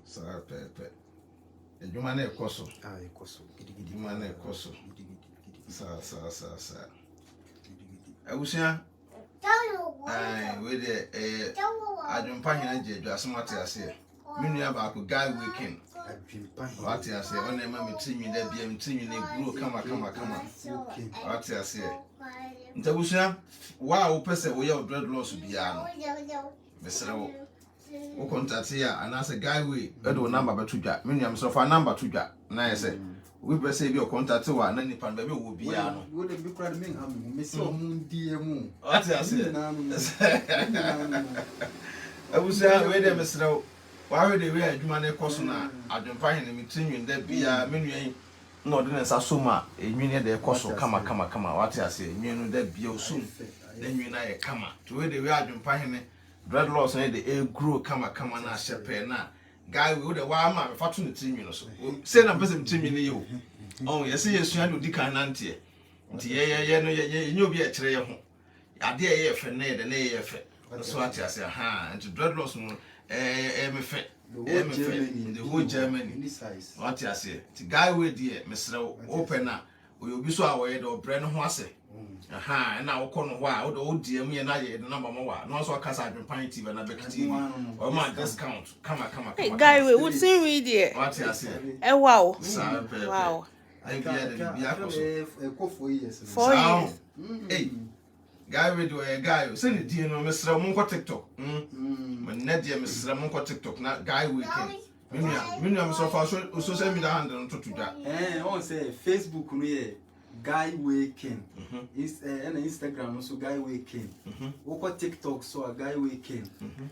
Sa pepe. Ejuma na ekoso. Ekoso. Gidigidi. Ejuma na ekoso. Gidigidi. Sa. Awusia. We de Adwenepahene jeju asomate ase. Menua ba ko Guyway king. Adwenepahene. Wate ase ona ma metinwi da bia metinwi na gro kama. Wate ase. Ntawusia wa wo pese wo ye Dread L0cks bia no. Mesere wo contact ya anase Guyway edo number betudwa. Menua me so fa number tudwa na yese. We pese bi o contact wa na nipa ba be wo bia no. Wo de bi kra de men ham me se o mun die mu. Wate ase. Awusia we de mesere why they wear adwuma na ekoso na Adwenepahene metinwi da bia menua na ode nsa soma enwini de ekoso kama wate ase enwini da bia osum na enwini na ye kama to we they wear Adwenepahene Dread L0cks na de grow kama na shepe na Guyway we de wa ma me fatu ne tinwi no so say na pese metinwi ne yo oh yesi yesua de dikan na ntie nti ye no ye nyobi e kire ye ho ade ye fe na ye de na ye fe so wate ase ha nti Dread L0cks no me in the whole Germany. What you say? The Guyway dear, Mr. Opener, we be so away the brand ho ase. Aha, and now corner why old dear me and I the number more. No so cast AdwenepaheneTv BeckyTv. Or my discount. Come. Hey, Guyway, what's in with you? What you say? Wow. Wow. I be a 4 years. 4 years. Hey. Guyway do a guy. Send it to Mr. Monko TikTok. When Nadia Mr. Monko TikTok, not Guyway king. Minimum so far, so send me the hand on to that. On say Facebook, Guyway king. And Instagram, also Guyway king. Oko TikTok, so a Guyway king.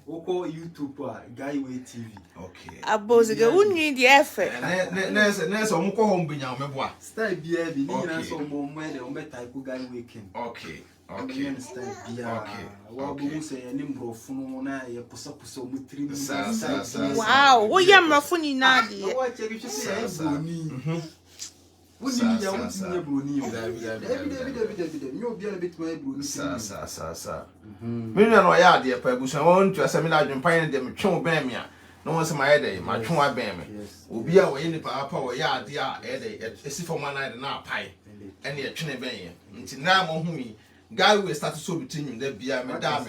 Oko YouTube, Guyway TV. Okay. Abozige, who need the effort? Nurse, or Moko home be now, me style BB, Nina, so more type Guyway king. Okay. Okay. Wow, what you am funny now? Million or yard, dear Pebbles, I want to assemble Adwenepahene them chum bamia. No one's my head, my chum bammy. Will be away in the papa or yard, dear, a si for 1 night and a pie, and the chin bang. Until now, me. Guyway started so between them, be me da.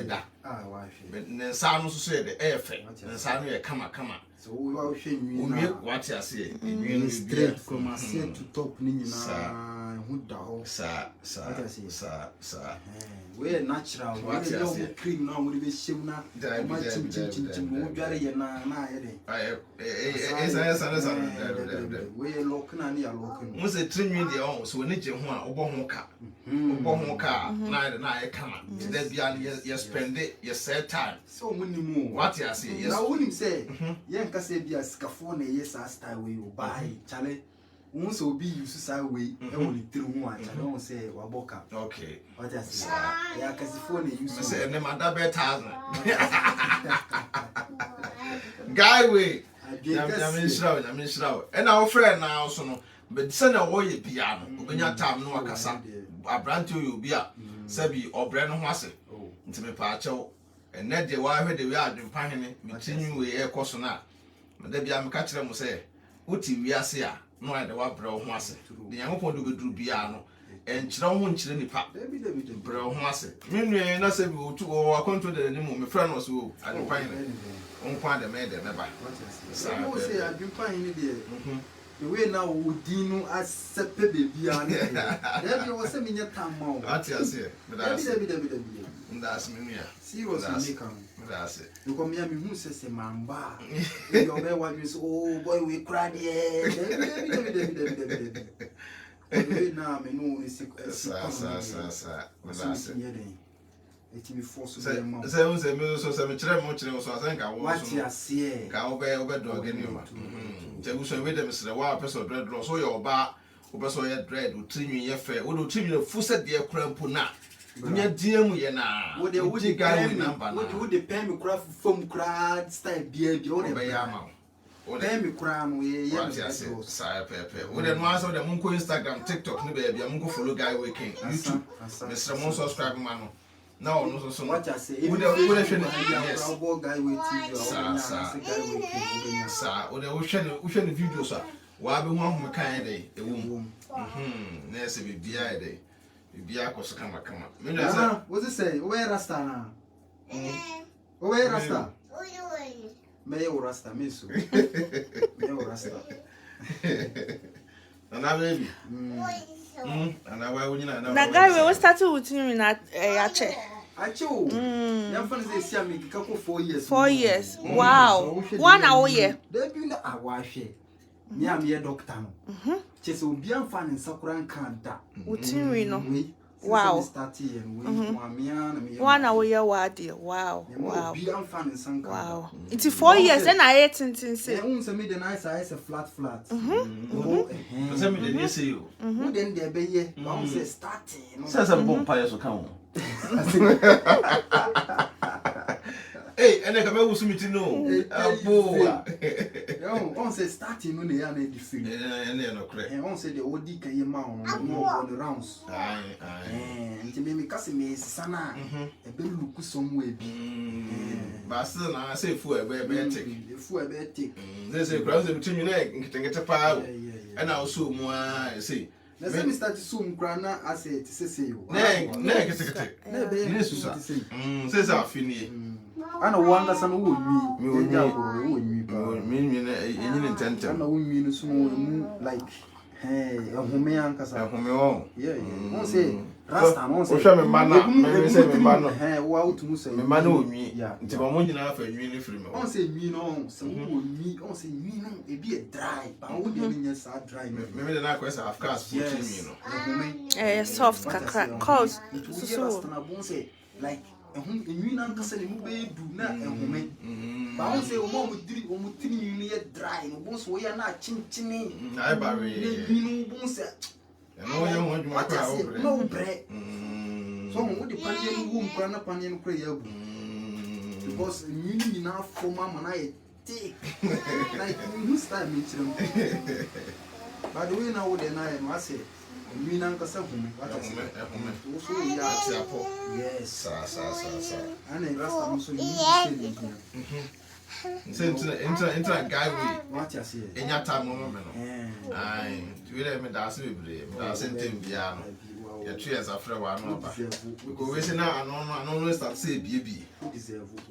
But then Sam said the air fair, and Sam come. So we are showing you what you say. You straight from a set to top Nina. Sir. We're natural. What you say? Cream now with the shim now. We're looking at your looking. Was a trim the own, so we need you one, car, night, come. Then be you spend it, you set time. So many more. What you say? Yes, I wouldn't say, Yanka said, be a scaffold, yes, I style way or buy, Charlie. Once will be used to side way, only through one. I don't say, Waboka. Okay. What I say? Yeah, because the phone used to say, never that better. Guyway, I'm sure. And our friend now, so but send a way piano. When your time no akasa, a brand to you be a Sabi or Brandon Hasse. Into me pacho, and net the why they were Adwenepahene, continue with air cosona. But there be a catcher and say, Uti we are here, no other what bro Hasse. The young one do do piano, and Chron chilly pap, bro Hasse. Meanwhile, not say we two or control the name of my friend was who Adwenepahene. On point the maid, never. Say, Adwenepahene, dear. The way now would Dino as Sepe baby, there was a minute time more. What you say? That's me. Seriously, that's it. You come here, me who says a mamba. Your bear was oh boy, we cried. Now, me know is it will force them. There was a music, so I think I was. Yes, yeah. Over dog anymore. Jerusalem with them, Mr. Wild person, Dread L0cks, so your bar, who so your dread, who trim you fair, who trim you full set dear crampuna. Near dear Muyana, would the woody guy with number? Would the pen craft from crowd style beer, the only by Yama? Or the crown, we sire pepper. Would the ones of the Munko Instagram, TikTok, baby, I'm going to follow Guyway king. YouTube, Mr. Mon subscribe, man. No, no, so What I say, would have Guyway TV, sir, or the ocean video, sir. Why be one who kind day? A woman. Nancy be day. Be a cost come. What's it say? Where Rasta now? Where Rasta? May Rasta, Miss. May Rasta. And I baby. And I will not. Na Guyway we started with him in Ache. Acho. Young fun say see me couple 4 years. 4 years. Wow. 1 hour year. They be na awahwe. Me am ye doctor no. Chese obi amfa ne nsakuran kan da. Utinwi no. Wow. Wow. 1 hour year wadi. Wow. Wow. Obi amfa ne nsankan. Wow. It's 4 years and I ate tintin say. Un say me the nice is a flat. Say me the say you. Who then there be ye? One say starting. Says a bomb pie so come. Hey, and I come out to no. On say starting when they are made the film. And then no crack. And on say the OD can you mount on the rounds. And to me, Casimir Sana, a bit look somewhere. But still, I say for a bear take. For a bear take. There's a ground between your leg and get a pile. And I'll soon more say. Let me start to soon grana I say to say you. Nay, says our Finny. I know one that's an old intent. I know we small like hey, a home uncas. Yeah, won't say Rasta, won't say man, say man, hey, wow to say man, me, yeah, it's about 1 year for uniform. Won't say me no, so me, won't say me no, it be a dry, but I would yes, I dry. Maybe the night of course, soft kakra. Cause so like you know, because you do not a woman. But I say, mom, you dry, and once we are not chinchini. I bury you, bones. And no bread. So, what the panion womb, grana panion prayer. Because you enough for mamma and I take like whose time it's by the way, now, then I must say. You know, because of yes, sir. And then last time, so you into a Guyway. What you say? In your time, moment. I will have that's it. Piano. Your trees are for one. Because we now, I know, start say, baby.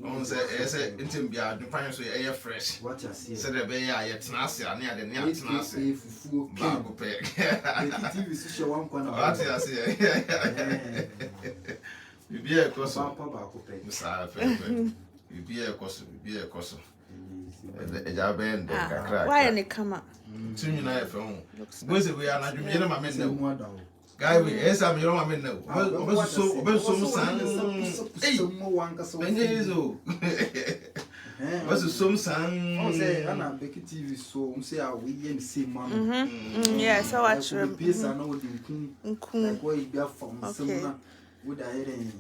On say, into Bia, find so air fresh. What you see? Said the bay, yet Nasi, and near the near Nasi. Bago peg. BeckyTv is show one corner. What you say? You be a cost of Papa, you be a cost. A job end. Why any come up? Soon you know from where's we are not doing my men. Guyway, yes, I'm your man now. What's the some son? Say, Anna BeckyTv so say we in the same man. Yes, I watch them. Yes, I know the where you be from similar with a head.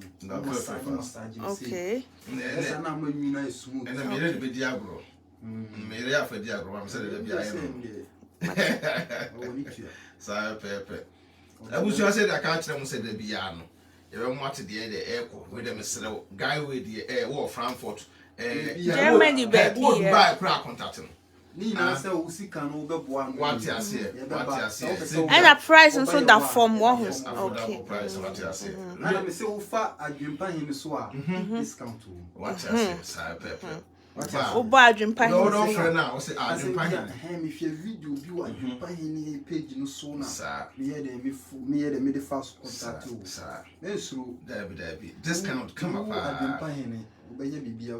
Okay. Yes, I know when you smooth. And I made it with Diablo. Made it for Diablo. I'm saying that I wish you said I can't tell them said the piano. You wanted the air with them, Mr. Guyway, the air or Frankfurt. Germany, baby. Buy crack contact. Nina said, we see can over one. What you see? And a price and so that from one. Okay. Price, what you see. And I'm so far, I dream by him so discount to what you see, Sir Pepper. Oh, bad dream pie. No, now, say, I dream by him. If your video view, I dream by any page in so sir. Me the middle fast contact too, sir. Then so, Debbie, discount come up. I dream by him.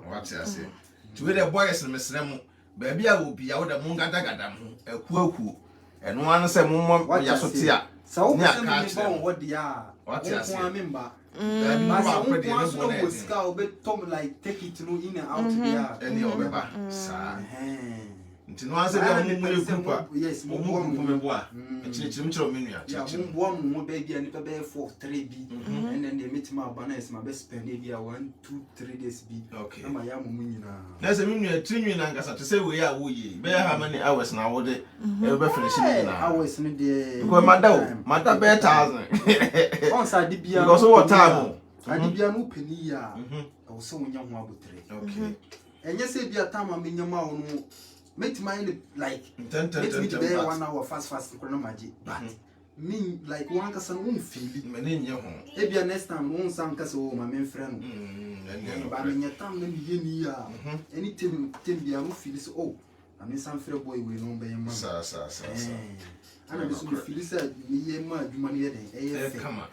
What you say? To the boys and Miss Remo, baby, I will be out of Mungadagam, a quoku, and one say, Mum, what you say. So, what they are. What you say? Remember. Was cow, but Tom like take it through in and out there. Any over, sir. No answer, yes, more one baby and a bear for 3B, and then they meet my banners, my best spend maybe 1, 2, 3 days be okay. My young there's a minute, 2 million to say we are we bear how many hours now would it ever finish hours in the day? Because my bear 1,000 once I did be because what time adibia no peni ya o so wonya ho abotre okay enye se bia time amenyama wo no make mind like let me 1 hour fast ko na maji but me like one kasa no feel me ne nye ho e bia next time won san kasa o ma me frɛ no ba me nyata me ye ni ya anything bia no feel so oh I mean some frɛ boy we no be yema sa ana be so feel say me ye ma adwuma no ye den e kama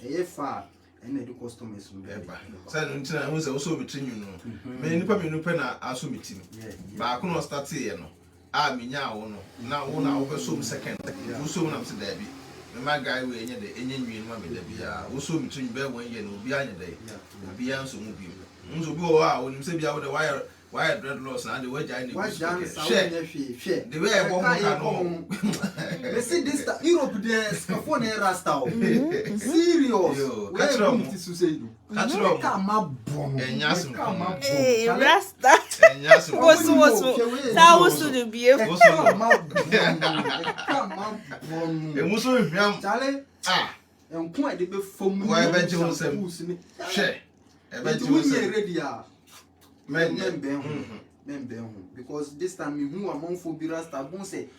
e fa ene the customers no be say no ntina ho say wo so betri nyu no me nipa me nupe na aso metim ba ko no start ye no a menya wo no na wo na wo so second wo so na mse da bi me ma guy we enye de enye nwi no ma me da bi a wo so betri nyu be won ye no obi anya da obi anso mu bi nso bi wo a wo nim se bia wo de why Dread L0cks na the way jai share the way I want they see this Europe there phone rasta serious catch up to say do come bom rasta that was to be emuso hwiam chale enko ade be fom why be je won share e be je won ready men because this time me who among for be rasta bon say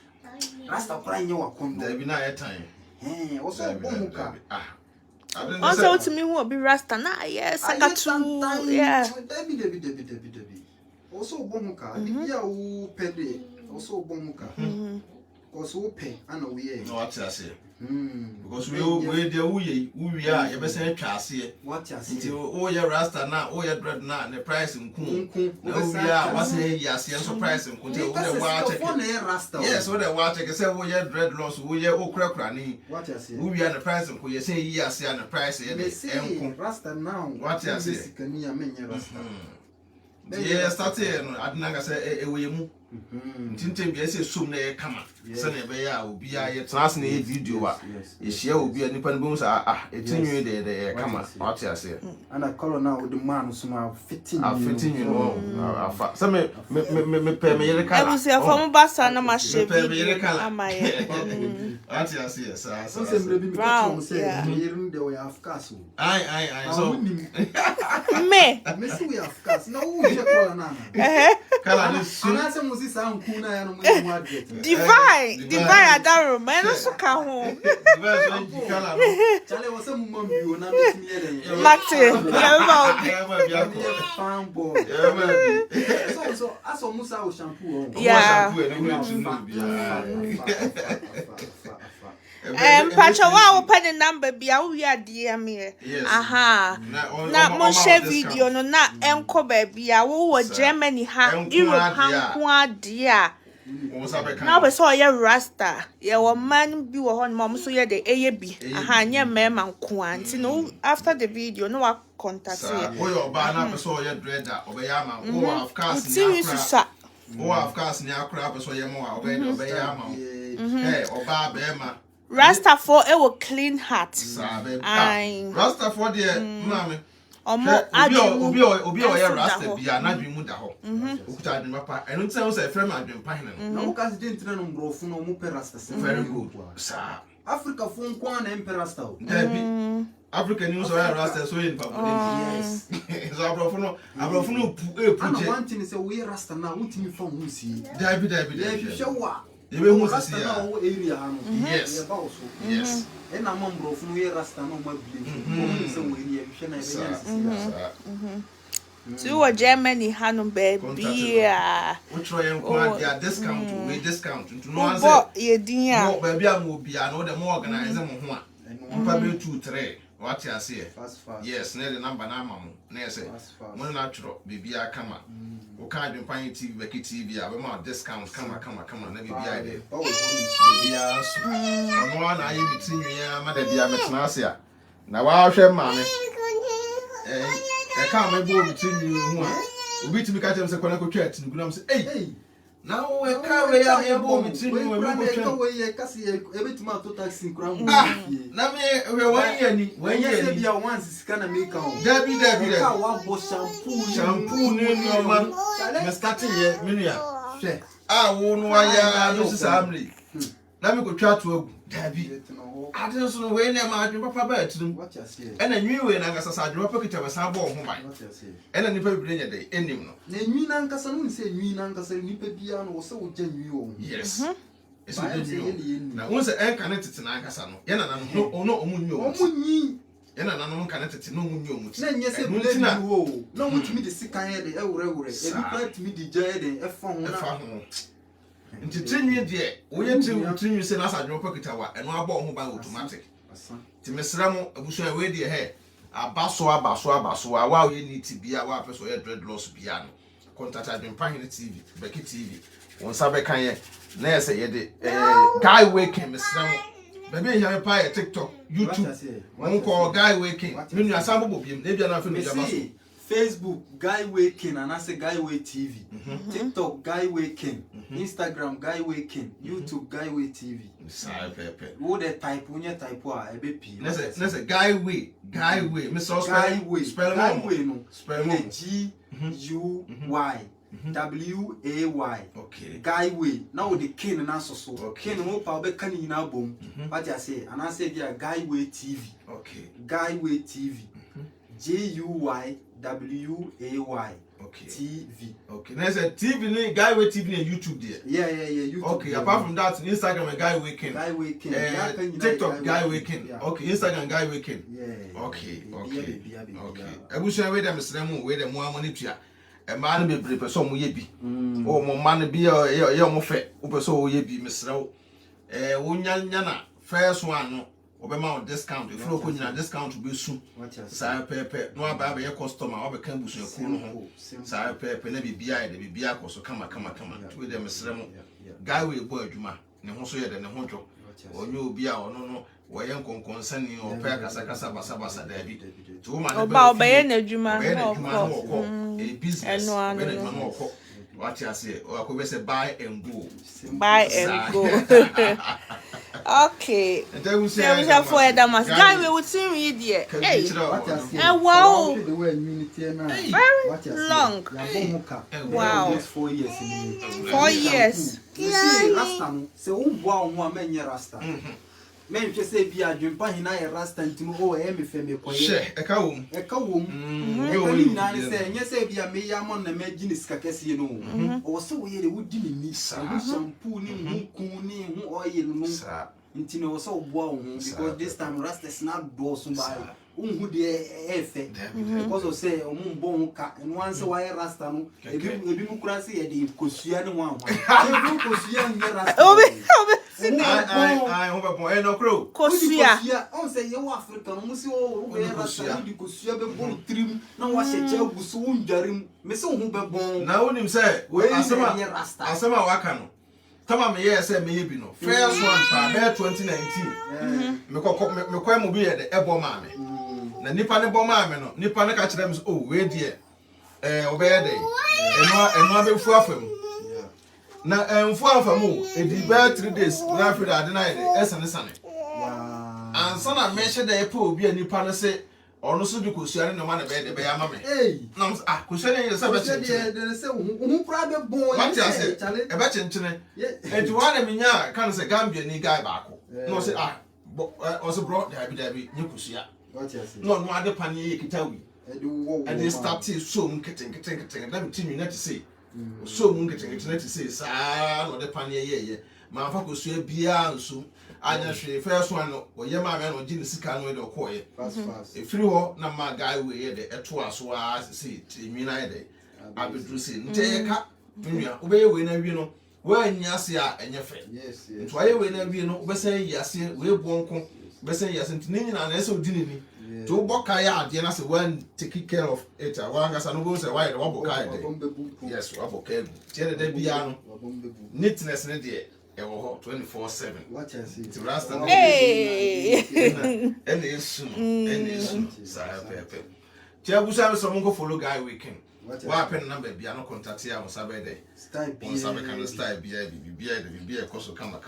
rasta cry nye wa kondo there be na air time also bon ka also to me who be rasta na yes I got to yeah debi also bon ka bia wo pede also bon ka because wo pe ana we e no what I say because we dey we are you be say twa ase what you say o ye rasta na o ye dread na the price nkun na we are what say yes so price nkun te o dey wa check yes o dey wa check say o ye Dread L0cks o ye o kura ni what you say we are the price nkun ye say yes and the price ye nkun rasta now what you say sikania menye rasta yeah start here no adnanga say we mu Tintin be say sum na kama say na be ya obi a ye trans na video a ye share obi a nipa no be say etinwe de kama what you say and a color now with the man so na fitting you know afa say me pe me yere kala I will say from basa na ma share video amaye what you say so say me be brown say yere de we have cars ai so me see we have cars no who je color na kala ni su divine adaro man so ka ho chale wo se mumma bio na metimi ye Martin so aso musa o shampoo yeah Pacha wa open number bia wo ya DM here aha na mo share video no na enko ba bia wo wo Germany ha Europe ha ko adia na be so ye rasta ye wo man bi wo hon mo so ye de eye bi aha nye mema nko anti no after the video no wa contact ye wo yo ba na be so ye dread obe ya ma wo of course ni of course ni akra be so ye mo obe ya ma oba be ma Rasta for a will clean heart. Rasta for the mama. Obi o ya rasta bia na dwi mu da ho. Okuta dwi papa. Eno tse wo say frame adwen pahene. Na wo ka se dintre no mbrofo no mu pe rasta. Very good. Sa Africa fo nkwa na emperor rasta. Dabi. African news or rasta so in papa. Yes. So abrofo no pu and one thing is say we rasta na wutimi fa hu si. Dabi. If you wa you will see area yes yes and I'm on bro from where rasta no ma believe so we to Germany hanu baby we try and quite their discount we discount to no answer no baby am obi an the more organize mo ho a mpa be 2 3 what you say fast yes na the number na mamu na say mo na tro bibia kama o ka AdwenepaheneTv BeckyTv a we ma discount kama na bibia de bibia so no na ayi bitinwa ma da bia metena ase a na wa hwe ma me ka me bo bitinwa hu a obi timi ka tem se kwana ko twa atinu na me say hey now we ka we ya me bo bitinwa we ko twa we kasi ebetima to taxi nkura mu na me we wan ye se bia once sika na make am dabi ka wa bo shampoo ni o man me starting ye menua hwe wo no aya no sisamri let me go try to Dabi. I don't know when I'm papa bed to them. And a new way, and I guess I drop a picture of a sample of mine. And then you pay bring a day, and you know. Then Nanka say, me Nanka say, Nipian was so genuine. Yes. It's a genuine. Now, once the air connected to Nankasano, Yana no Omunyo. And I'm connected to no Munyo. Then yes, no one to me the sick head, the Eure, to me the Jade, and a phone. Into 10 years, dear, we had to you send us a drop pocket tower and one ball mobile automatic. To Miss Ramo, a bush away dear hair. A baswa, wow, you need to be a wapers or a Dread L0cks piano. Contact AdwenepaheneTv BeckyTv. On Sabekanye, Nessa, Guyway came, Miss Ramo. Baby, you have a pie TikTok, YouTube. One call Guyway came. Meaning a sample of him, maybe I'm not familiar. Facebook Guyway King and I say Guyway TV. TikTok Guyway King. Instagram Guyway King. YouTube Guyway TV. What the type when you type a BP. Let's say Guyway. Mr. Guyway. Spell Guyway. Spell GUYWAY. Okay. Guyway. Now the King and answer so. King no power can in our boom. What I say, and I say via Guyway TV. Okay. Guyway TV. GUYWAY. Okay. TV. Okay. There's a TV, Guyway TV and YouTube there. Yeah. YouTube. Okay. Apart from that, Instagram and Guyway King. Guyway King. TikTok Guyway King. Okay. Instagram Guyway King. Yeah. Okay. I wish I wait a Mr. Wait a more money. A man be prepared some ye be. Oh, my man be a young fat. Open so ye be Mr. Wunyana. First one. Obama discount if you could discount to be soon. Sire Pepe, no about your customer, or become bush your cool. Sire Pepe, never be I, the Biaco, so come with them, Mr. Guyway boy, Juma, and also yet and a honcho. Or you be our no, where young concerning or Pacasacasa Basabasa, David. To my about Bayana Juma, a business, what you say, or I could say buy and go. Buy and go. Okay. There was a for Damas. Guyway would see me dear. Hey, wow. Very long. Wow. 4 years. 4 years. Rasta. So wow, man, Rasta. Men just say be Adwenepahene Rasta into MFM. A cow. Yes, say be a me yamon and Maginis Cacassi, no. Or so we would do me, shampoo, who oil, Intino so wow, because this time Rasta snap doors by who the effect. Because of say, bon cat, and once a wire Rasta, a democracy at the Cosian one. I hope no crow. Cosia. On say you African, Monsieur, Rasta, because you have a bone trim, no wash a jail with soon jarim, Messon who be born. Now, when him say, where I some Wakano. Tama me yes say me bi no first one pa be 2019 me kwa mo bi ye de ebo ma me na nipa ne bo ma me no nipa ne ka kire me oh we de obeye de eno abefu afam na emfu afam o e di be 3 days na after ade na ye esane sane ansa na me hye de pa obi nipa ne se ono so di kosuare no ma na be de be ya ma me na kosuare ye se be che de se hu pra be bon what you say e be chenchene enti wana me nya kan se Gambia ni guy baako no se o se bro da bi nye kosua what you say no ade pan ye kitawi and they started so keten na me timi na to say so keten na to say sa no de pan ye ma fa kosua bia nso anya hwe first one no ye ma me no gi ni sika no de okoye fast e free ho na ma Guyway ye de eto aso a se tinwina ye de abedru se nte ka nua obeye we na wi no we anya se a enye fe yes nto aye we na wi no obese yase we bonko obese yase ntini nyina na ese odini ni to boka ya ade na se one take care of it wa ngasa no go se why de waboka ye de yes waboka egu tie de bia no neatness ne de 24/7. What I see. To Rasta. Hey. And it's Sarah Pepe. Tiabusa so mongo follow Guyway King. What happened number be no contact here on Saturday. Style on Saturday can style be a course come.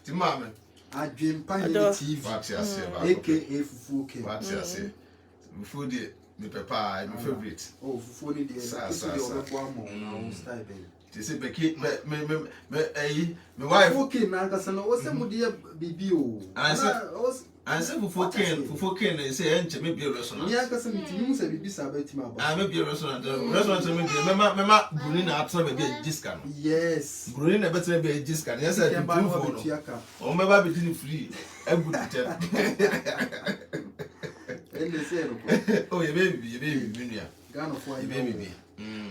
Timame. AdwenepaheneTv. What you say about AKA Fufuke. What you say. Before the pepper, my favorite. Oh, Fufuke the style. They say Becky, me wife. Okay, now because no, what's the idea, BBO? I said for Ken, they say, and maybe a restaurant. Yeah, because you say BB Sabetima. I may be a restaurant. Restaurant, Mamma, Brunina, absolutely be a discount. Yes, Brunina better be a discount. Yes, I can buy for Tiaka. Or maybe between free. I would tell. Oh, you baby, Junior. Ghana for you, baby.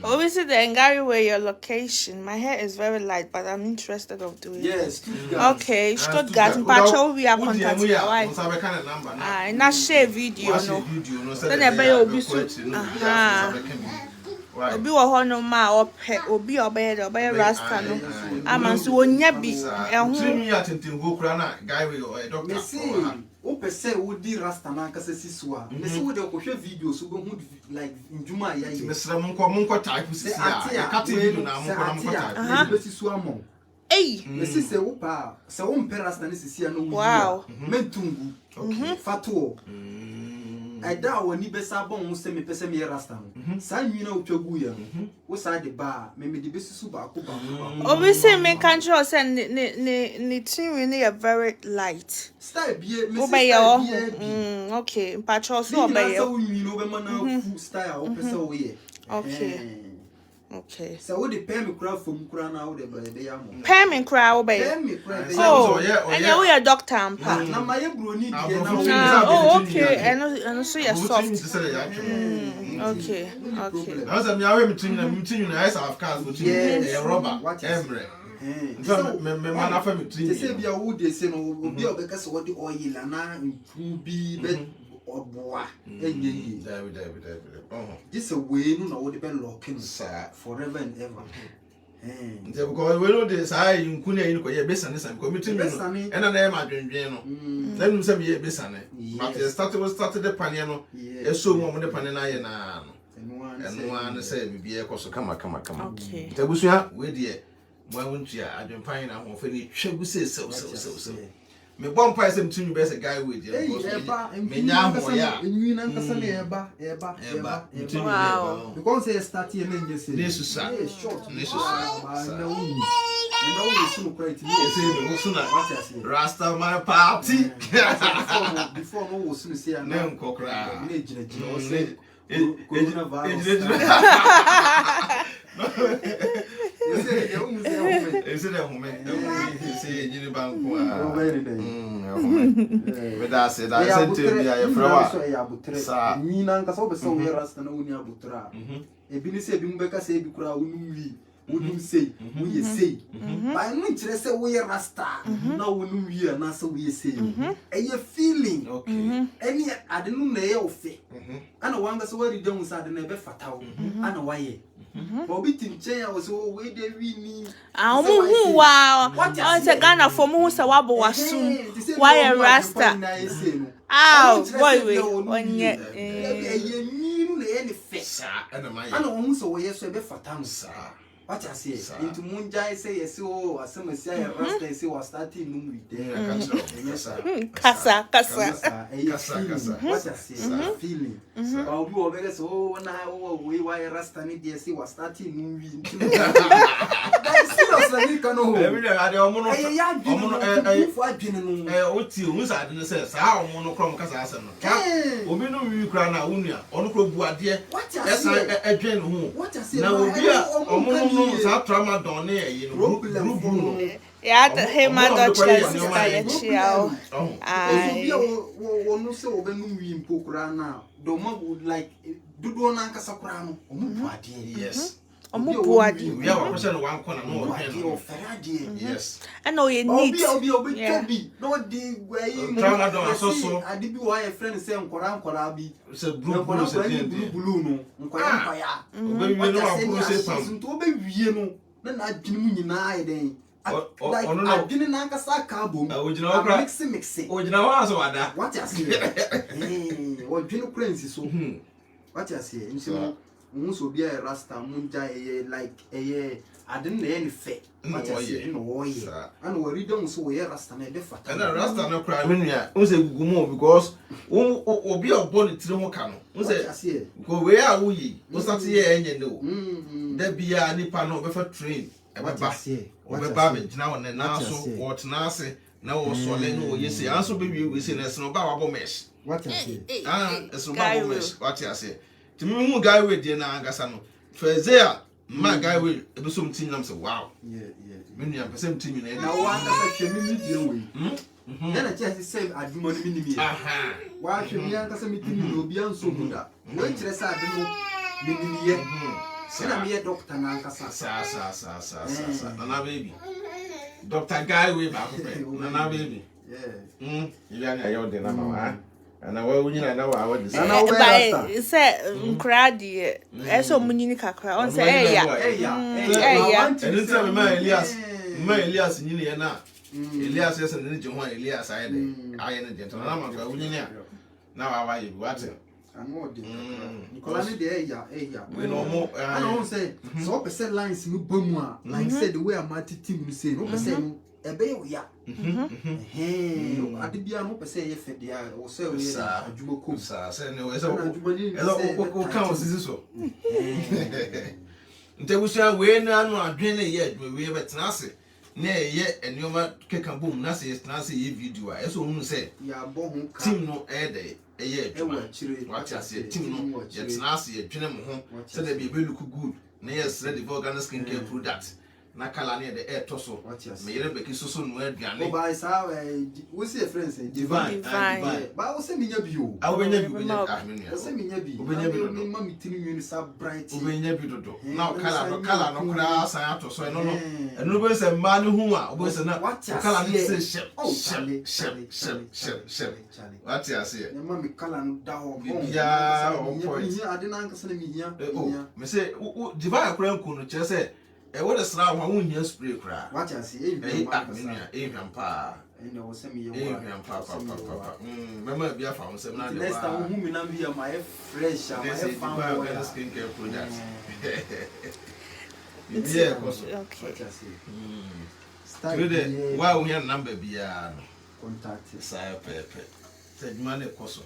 Obviously, the Guyway, your location. My hair is very light, but I'm interested of doing. Yes, okay, Stuttgart. Pacho, we are contacting your wife. Not share video, no. Then I buy obi so. Obi wa hono ma obi obey the rasta no. Amanso wonya bi ehun. Timi atentin go kura na Guyway or a doctor. O pese wo di rasta na kasa siswa. Nese wo de ko hwe video so go hu like njuma ya yi. Mesra monko type sisi ya. Ka video na monko type. Be siswa mo. Ey. Nese se wo pa, se wo mpe rasta ne sisi ya no wo. Wow. Mentungu. Okay. Fatuo. Aida woni be sabon wo se me pese me rasta no. Sa nwina otwagu ya. Wo sa de ba, me de be sisu ba ko ba. Obviously, me control say ni team ni very light. Style bie, me obey your okay, patrol so obey your. So be man full style o pese wo ye. Okay. Okay. So wo de pay me kura from kura na wo de be ya mo. Pay me kura obey. Pay me kura. Oh, and you we a doctor ampa. Na my broni die na. Oh, okay. And so you're soft. Okay. Okay. I was me awe me na ice of cars go to rubber. Emre. Me man afa me trim. Say bia wo de say no obi obeka se wo de oil na nkubi be oboa enye. David. This a way no na wo de be locking forever and ever. Because we know this I nkunya yin ko ye besane san ko mitimi no ena na e ma dwendwen no na nim se be ye besane but we started the pan no e so mo de pan na ye na no eno an say bibie ekoso kama okay tabusua we de mo awuntua adwempan na ho fe ni twagu se me bon pa se mtunu be se Guyway de me nya ho ya enwi na nkasa na eba wow because say start here na nje say nesusa short nesusa and all you see quite me say me so na rasta my party before no was say na nkokra na ejina o say coronavirus Ese de home. Ese nyini banko a. We da se sente bia ye frawa. Sa nyina nka so be so we rasta na woni abutra. E bi ni se bi mbeka se bi kura wonu wi. Wonu sei, wo ye sei. Ba no nkire se wo ye rasta na wonu wi na se wo ye sei. E ye feeling. Okay. Eni ade no na ye ofe. Ana wanga so wari dan sa ade na be fatawo. Ana waye. Bobby Tinche, I was away there. We need. Wow. Oh, it's a Ghana for me who's a wabble was soon. Why a rasta? Ah, boy, on yet. You mean any face, and almost away so be fatam, sir. What I say into Munjai say, so as some say a rasta, say was starting movie there. Casa. What I say, feeling. I'll do over us. Oh, now we wire rasta need to see was starting movie. Seriously, can know. Every day I don't know. What you was I didn't say, how monochrome Casa. We know you cry now, Unia, on Crobuadia. What I say, a general. What I say, now we are. That trauma done here, you yeah, him my Dutchess is chill. I won't say over movie Pokra now. Doma would like do one Casaprano. Yes. We are a person one corner, no Ferrari. Yes. I know you need no dig way. I did why a friend saying Koran Korabi. It's a blue balloon. Then I didn't know. I didn't know a carbon. I would not mix it. What I say? What Prince is so. What I say? so be a rasta munja like I didn't any fe. What I say no and we don't so we rasta na be fata. And rasta no cry when you say gumo because obi obon tiri ho ka no. We say go we are we. We start here enye no. Da bia nipa no be fa train e be ba. We be ba be gina won na so what na ase na wo so le no ye say anso be we say na no ba wa bo mesh. What I say? It's no ba bo mesh. What I say? Timi mu guy we dey na angasa no. Fezea my guy will do something. I'm say wow. Yeah. When you have same team in now one that's a media way. Then I just say I do money minimum. Aha. Why should me anka say meeting no be an so good. When you say I do minimum. Say na me doctor na anka sa. Nana baby. Dr. Guyway ba ko Nana baby. Yeah. You are your dinner mama. And I will win an hour. Say, crowdy, so many kakra. On say, yeah. And it's a man, Elias, Niliana. Elias, yes, and the one Elias, I am a gentleman. I'm a winning. Now I what? I'm more Nicolani de we no more. I don't say, so percent lines in Bumwa, like said the way I'm at team, say, no percent. Ebe ya adibia no pese ye fede a wo se we adwuma kom sa se ne we se o kan osisi so nte wusia we na anu adwen ne ye adwuma we betena ase na ye enioma keka bom na se tena ase ye video a eso hunu se ya bo hu ka team no ede ye adwuma what ya se team no ye tena ase ye dwene mo ho se de be look good na yes ready for Ghana skin care product na kala ne de to so me yere beki so no aduane o ba isa we see a friend say divine ba o se minya bi o a o benya bi o se minya bi o benya bi do ma mitini nwi sa bright o benya bi do na kala no kra san to so no eno be se ma ne hu a o be se na kala ne se shep what ya say na ma mi kala no da ho ya o point ya ade na nkasa na mi hia me say divine kra nku no che say what is now one year spray crack? What I see, Avian pa. I know, send me Avian papa. Remember, be a found some next time whom you be my fresh, my skincare products. Yeah, okay. Why we have number be contact Sire Pepe. Said money coso.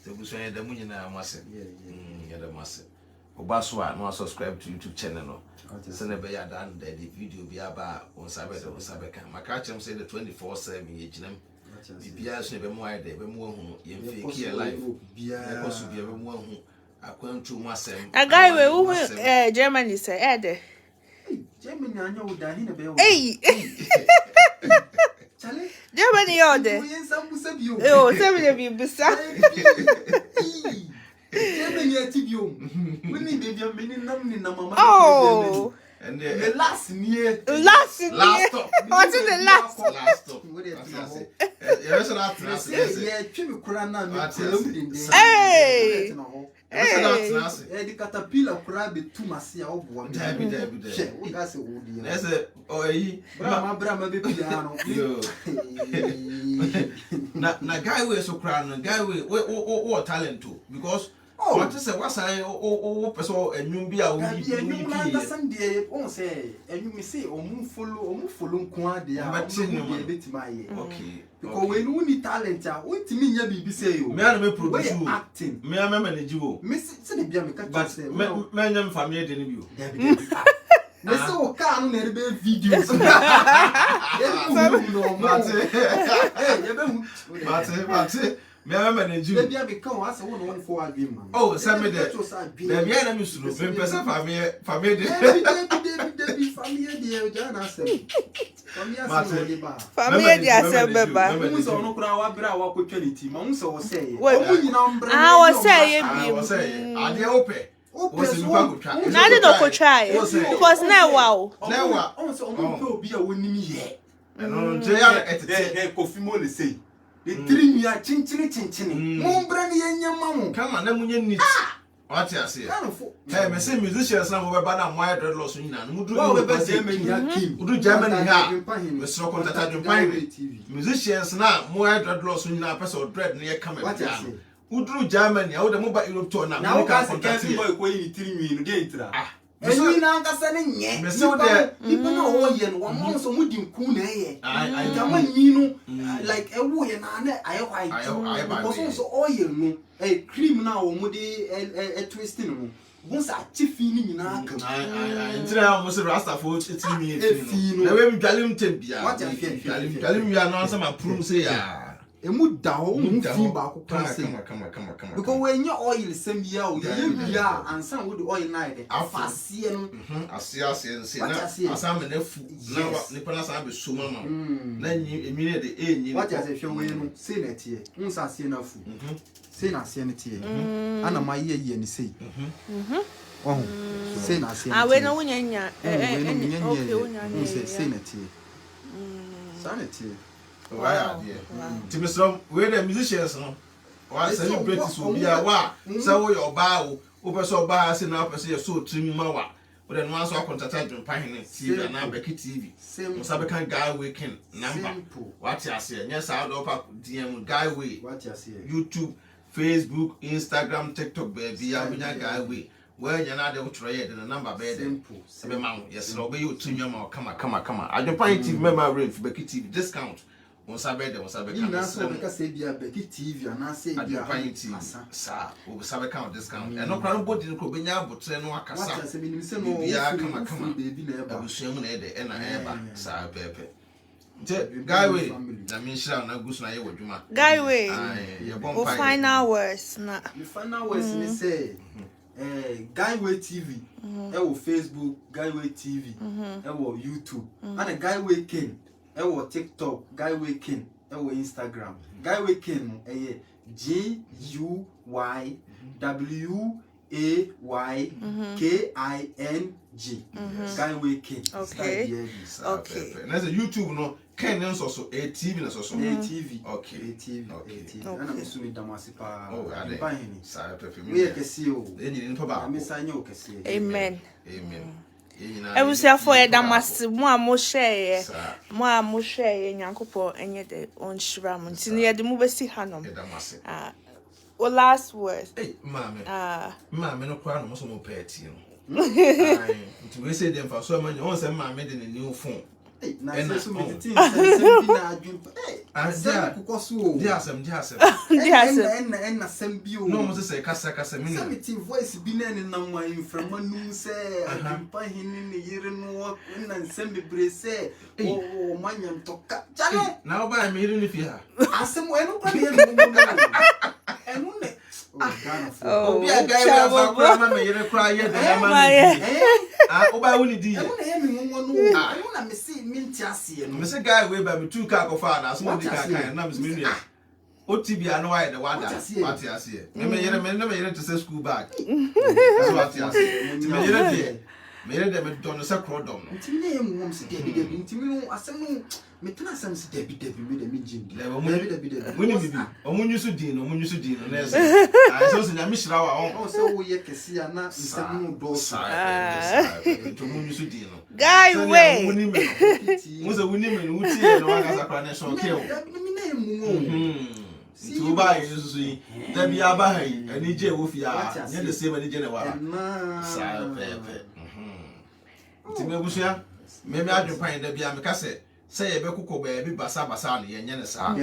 The Busan the Munina must yeah, the must. Obaswa no subscribe to YouTube channel. Send a bear done the video be about on Sabeka. My catch say the 24/7 yejinem. Bibia so be more dey be more hu ye fake life. Bibia ko so be more hu akwantu masem. A guy we who Germany say ede. Germany anya wo da hin be wo. Hey. Chale. Germany ode. We ensam busa bi o. Oh, se be busa. Oh, and the last year. What's in the last? Hey. The caterpillar crab to Masia of one. Na Guyway so crown Guyway what talent too because what is a was I person and you be a Sunday on say and you may say or move follow qua the bit my okay because when we need talent what to me be say you me I produce acting me I manage you miss but men family didn't you Miss O'Connor never be videos. Me I manage you. Maybe I become as one for a game. Oh, send me that. Maybe I am used to be person family. Family, dear Jana said. Family, dear, sir, Baba. Who's on our brow opportunity? Monso say, I was saying, are they open? I didn't try because now, wow. Now, also, be a winning year. And on Jay, Coffee Molly say. The 3 year chin. Mon brandy and your mamma. Come on, then you need. What I say? Hey, me say musicians now over banana wire Dread L0cks in and would do Germany. We saw contact TV. Musicians now more Dread L0cks in a person dread near coming. Udru Germany, I would have mobile Europe to now. Now, can't boy going to you again. And we now can send in so there. People know one month so much in Kune. I come you know, like a wood and I also oil, a cream now, moody, a twisting. Once I chiefing in our I almost a rasta for it's me. Never Galim Tempia. What I feel, Galim, you are not some approve say. A mood down, come. Because when your oil send me out, and some would oil night. I see, I see, as I'm an F. Now, Nipanas, I'm a summer. Then you immediately, what as if you will say it here. Once I see enough. Say, I see it here. And my ear, and say, oh, say, I see. I went on Yanya, and say it here. Sanity. Why are you? Timmy, where the musicians no? Why celebrities will be a wa? So your bow, over so bars and up as you so trim mawa. But then once I contact AdwenepaheneTv and now BeckyTv. Same Sabakan Guyway number. What you say? Yes, I'll open DM Guyway. What you say? YouTube, Facebook, Instagram, TikTok, baby. I'll be Guyway. Well, you're not able to trade the number bed. Simple. Yes, I'll be you to your mouth. Come on. AdwenepaheneTv member rate for BeckyTv discount. Once I bet there was a BeckyTv and I say AdwenepaheneTv. Sir, we have a count discount. And no problem, but you could be now, but no, I can't say, come, baby, never shame and I ever, sir, Pepe. Guyway, I mean, shall not go to my wood. Guyway, your final words. You final words, me say, Guyway TV, Facebook, Guyway TV, YouTube, and a Guyway King. Ewo TikTok, Guyway King, ewo Instagram. Guyway King, GUYWAYKING. Guyway King. Okay. Okay. And there's a YouTube, no. Ken is also ATV, is also ATV. Okay. ATV. And I'm assuming Damasipa. Oh, I didn't. Sorry, we can see you. Amen. I was here for a damas, more share, Yankopo, and yet the own shram, until near the movie Hanum. Well, last words. Hey, Mamma, no crown, most more pet, you know. We say them for so many, once a man made in a new phone. And I said, no, Moses say, Cassa, voice been in no way from one who say, I'm paying in the year and walk in and send me brace, oh, my young talk. Now, by me, if you are. I said, well, oh, be a guy, you're a cry yet. Oh, by only dear. I want to see Mintiasi and Mr. Guyway by me 2 car of fathers, one car and numbers million. OTB, I know I the one that's what I see. Never to say school back. That's what I see. Made them done a sacrodom. Name wants to get into me. Metana some Debbie with a midget. When you should deal, when you should deal, and I saw in a mission hour also we can see a not some doors to whom you should deal. Guyway was a winning who see no one has a financial kill. To buy you there be a buy and EJ Wolfia, near the same in general. Timebusia, maybe AdwenepaheneTv be a cassette. Say a beco baby basabasani and yenesa.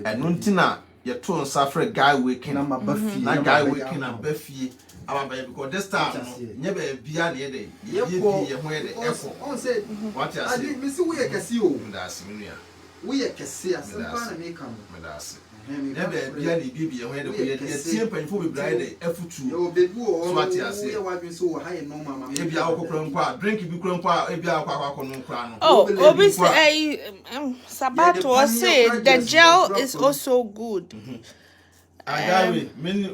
And Nuntina, your tone suffer Guyway King, not Guyway King and Buffy. Our baby, because this time, never be a day. You where the echo said, what I said, Miss We can see you, that's Minia. We can see us and make come with us. Never be any baby where the simple for me bride, F2. Oh, baby, what I say, why be so high no mamma? Maybe I'll go drink if you crown, maybe I'll crown. Oh, obviously, Sabato say the gel is also good. I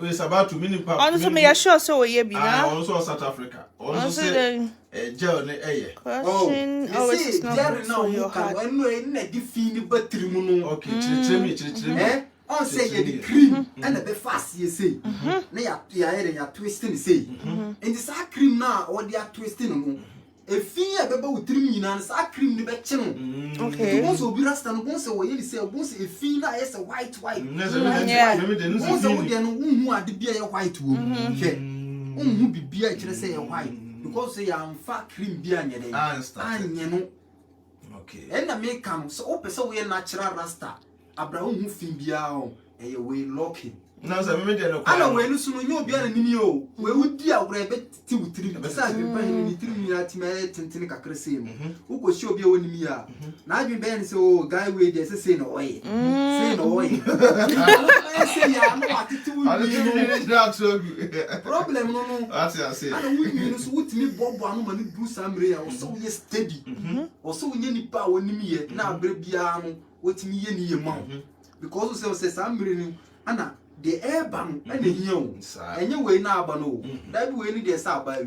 is about to mini pop. Also, may I sure so ye be now? Also, South Africa. Also, gel, question always is not good for your heart. Okay, on say the cream and the fast you say. They are twisting, say. And the cream now, or they are twisting. efin e beba wotrim nyina sa cream ne be che no okay once obi rasta no once wo ye say once efin na yes white yeah once wo de no unhu ade bia ye white wo hwe unhu bibia e kire say ye white because say am fa cream bia nye de anye no okay and na me kam so o pese wo ye natural rasta abra unhu fin bia o e ye we locking na so me de no ana we no sunu nye obi ana nini o we wudi agura be ti wutiri sa adwen pa ni tiri mi ati ma tentene kakra sei mu wo ko shi obi a woni mi a na adwen be ni say o Guyway dey say no oye say no oye say ya no atiti wu problem no ati ase ana wu mi no so wutimi bobo anu ma ni du samre ya o so ye steady o so nye nipa a woni mi ye na abre bia no wutimi ye ni ye ma because o say samre ni ana the air ban and you and you way now bano that way need the saba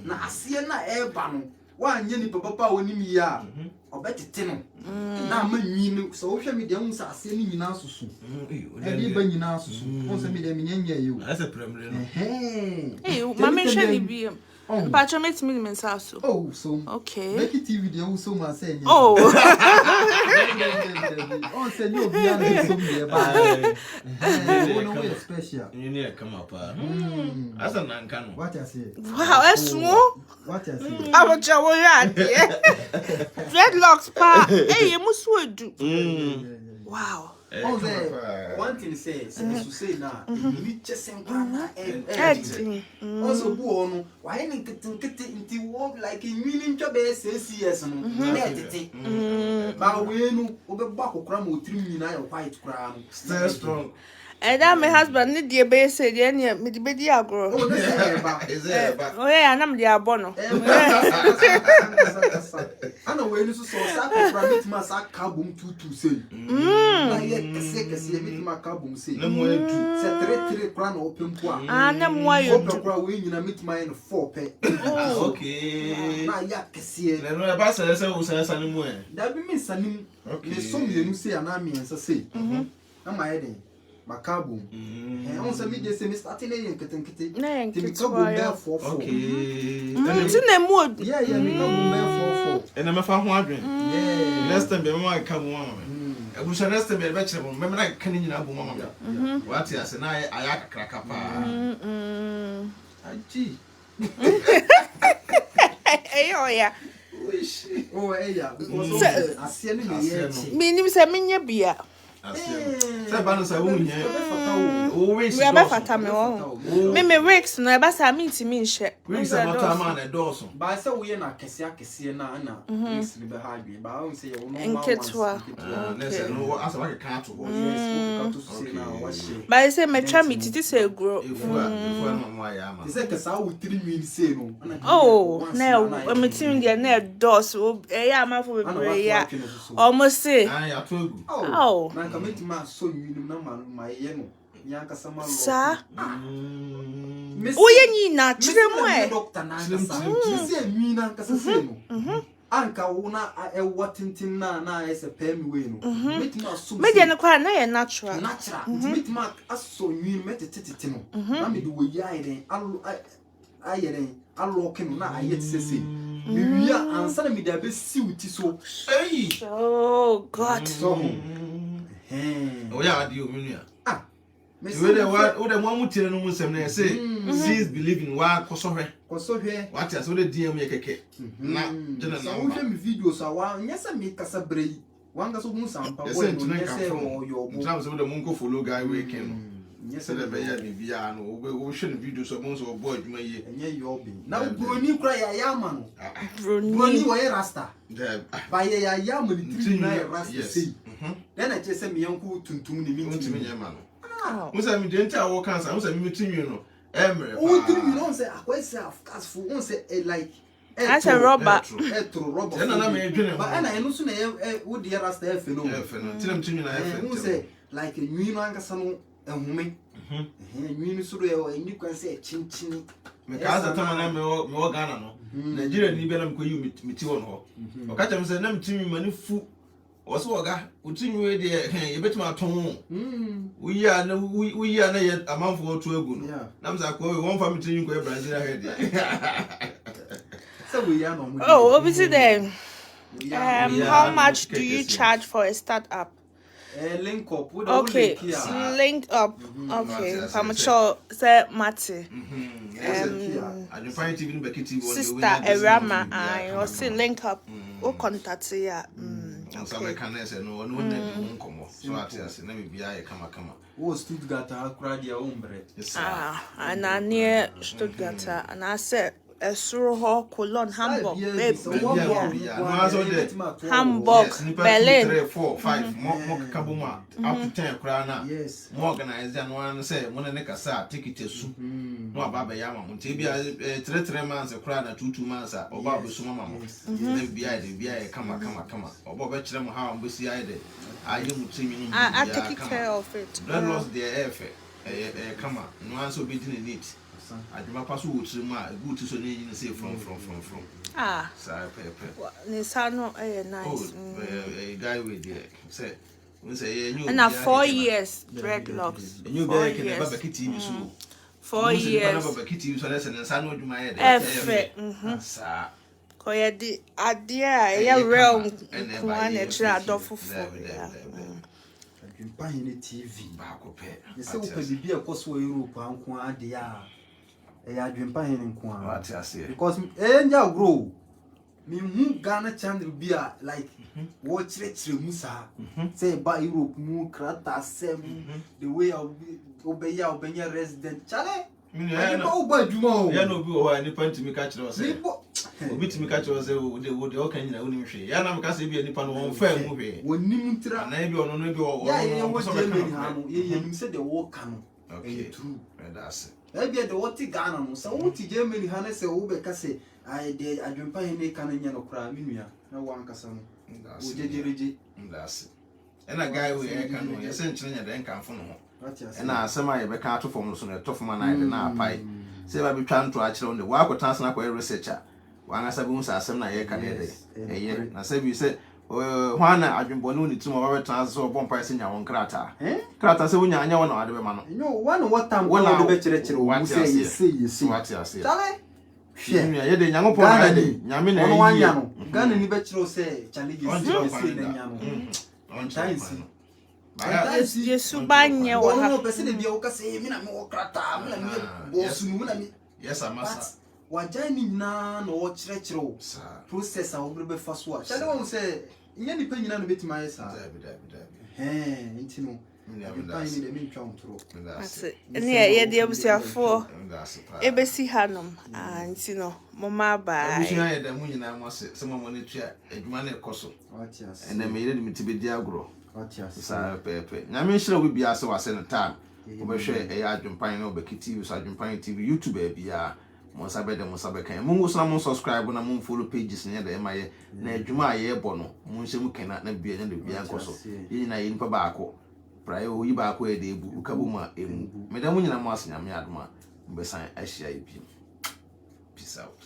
na asie na air ban one yenny papa when me ya or better tin na man so hwe me dem sa asie ni nyina susu e ba nyina susu won se me dem nyanya you as a premier hey mama shey bi Pacho met me in South. Oh, so okay. BeckyTv, they also must say. Oh, oh, say no, be on some nearby. Oh, special. You need to come up. As a non can. What I say? Wow, that's small. What I say? I will tell you. Dread L0cks, pa. Hey, you must do. Wow. Oh, there. One thing says, to say now, you just send grandma and also born. Why ain't get into work like a million job says yes, but we know over back of cram with 3 million white crown. Stay strong. And that my husband need the base said, yeah, me the baby agro. Oh, yeah, and I'm the abono. I know when you saw that rabbit must have carbon to say. Like a second, my carbon say. No more to 3 crown open qua. And I'm why you win and meet mine 4 pay. Okay. My yak see. Then no about says anymore. That be Miss Sanim. Okay, some you say an army and say. Am I heading? Macabo. And also me just say Mr. Atene Kitty. Nay, Kitty 4. Okay. It's in the mood. Yeah, me come 4. And I'm a fan wondering. Yeah. Last time I come one. I wish I last time a vegetable. Remember, I can't in a woman. What yes, and I crack up. Gee. Oh, yeah. Oh, yeah. Because I see any meaning, Saminia beer. Sabana Sawunya. Always We are back at me. Meme Rex, no, but I mean to me, share. Rex about a man at Dawson. But I saw we are not Cassia na Rex behind me, but I don't say and Ketwa. As like a cattle. But I say, my trammy, it is a grow. If my yama. Is that because I would 3 minutes say no? Oh, no, I'm meeting the net doors. Oh, yeah, my for a almost say. I told you. Oh. I commit my son, my yeno. Yanka Sama. Sir, Miss oh, you not children. Doctor Nasa. Say, me, Nanka Sasino. Anka una a Wattington na as a pen win. Meet my son. Median quite natural. Natural. Meet Mark as so you met a titino. Mammy do we yide. I'll walk in now. I yet say. We are answering me the best suit so. Hey! Oh, God. Oh, yeah, do you Ah, Miss Whether what the one would tell no one say, sees believing why Kosohe. What has all the dear make a cake? Now, videos are one, yes, I make us a break. One does almost sound or your terms of the Mungo for low Guyway came. Yes, I never had any piano. We shouldn't videos of most of boy, may you'll be. Now, Bruni cry a yaman. Bruni, why Rasta? By a yaman, Rasta. Then I just send me uncle to me, man. Was I mean, all kinds of meeting you know. Oh, you don't say, I myself, as for one say, like. That's a robber. Robber. But I know soon would the Rasta Feno. Say, like a new Langasano and woman. You so and you can say chin chin. Because the time I'm more Ghana. Nigeria, you better go you meet you on her. Or catch them say, them to me, money food. What's what guy? Would you you bet my tongue? We are not yet a month or 2 ago. Nam's like, one family to you go Brazil ahead. So we are no. Oh, obviously then. How much do you charge for a startup? Link up. Okay, link up. Okay, I'm sure say Mati. AdwenepaheneTv BeckyTv Sister Erama, I also link up. O contact ya. Okay. Oh, Stuttgart, Akradia Umbre. And I near Stuttgart, and I said. Esuro Cologne, Hamburg, Hamburg, Berlin, 3, 4, 5, more kabuma, up to 10 krana. Yes, more organized than one say, one and a sa, ticket to soup. No, Baba Yama, Tibia, 3 months, a krana, 2 months, or Baba Sumama, then be I, come, or Bob Betchem, how we see I did. I take care of it. Blood lost their effort, come on, no answer beating in it. I do my password to my good to say from. Sorry, Nisano, nice. A guy with the say, we say, and 4 years, Dread L0cks. You bear can never BeckyTv so 4 years. BeckyTv so less than San would my head. Sir. Koya di adia ya real one extra dofu for. AdwenepaheneTv. You say we can be a course for Europe and Kwa dia. AdwenepaheneTv What I say? Because ya grow. Me who Ghana channel be like watch it Musa. Say by Europe mu krata sem the way I'll be obey resident. Chale. Yeah, no, but you know, be any point to me catch us. Obi to me catch us, they would all can you share. Yana because be any pan on fair movie. When Nimutra, and maybe on maybe or you said the war can. Okay, true. That's it. Maybe the water Ghana, so what Germany Hannah say, Obeka say, I did AdwenepaheneTv can no cry, Minia, no one can. That's it. And a guy we can do essentially then come from home. And I semi be can't form so a tough man I na pie. Say I be trying to actually on the work or task researcher. One as a boom as na ye can a year. I say you say, Juana Adwenebonu to my trans or bomb price in your own crata. Crata say when you know one other man. You know one what time one of the better what you see what you see. Yeah, you didn't young upon Yamin one young. Gun and the better say, Charlie, on time. Yes, Subanya or person be okay, say, more crata, yes, I must. What Jamie nan or treachery process our baby first watch. I don't say, in any opinion, a bit my side. And yeah, the observer for ABC Hanum and you know, Mama by the moon. I must someone wanted to a man a cosso, and they made me to be diagro. Pepe. Now, sure we be as I said a time. We share a AdwenepaheneTv BeckyTv, AdwenepaheneTv, YouTube, baby. Monsabe de Monsabe Mungu some subscribe na mun follow pages near the MIA na adwuma ye bono mun se mu kena na bia na bia nkoso yin na yin pa baako praye o yi baako e de ebu ukabuma emu me da mun nyina mo asenya me adoma mbesan ahia yi bi peace out.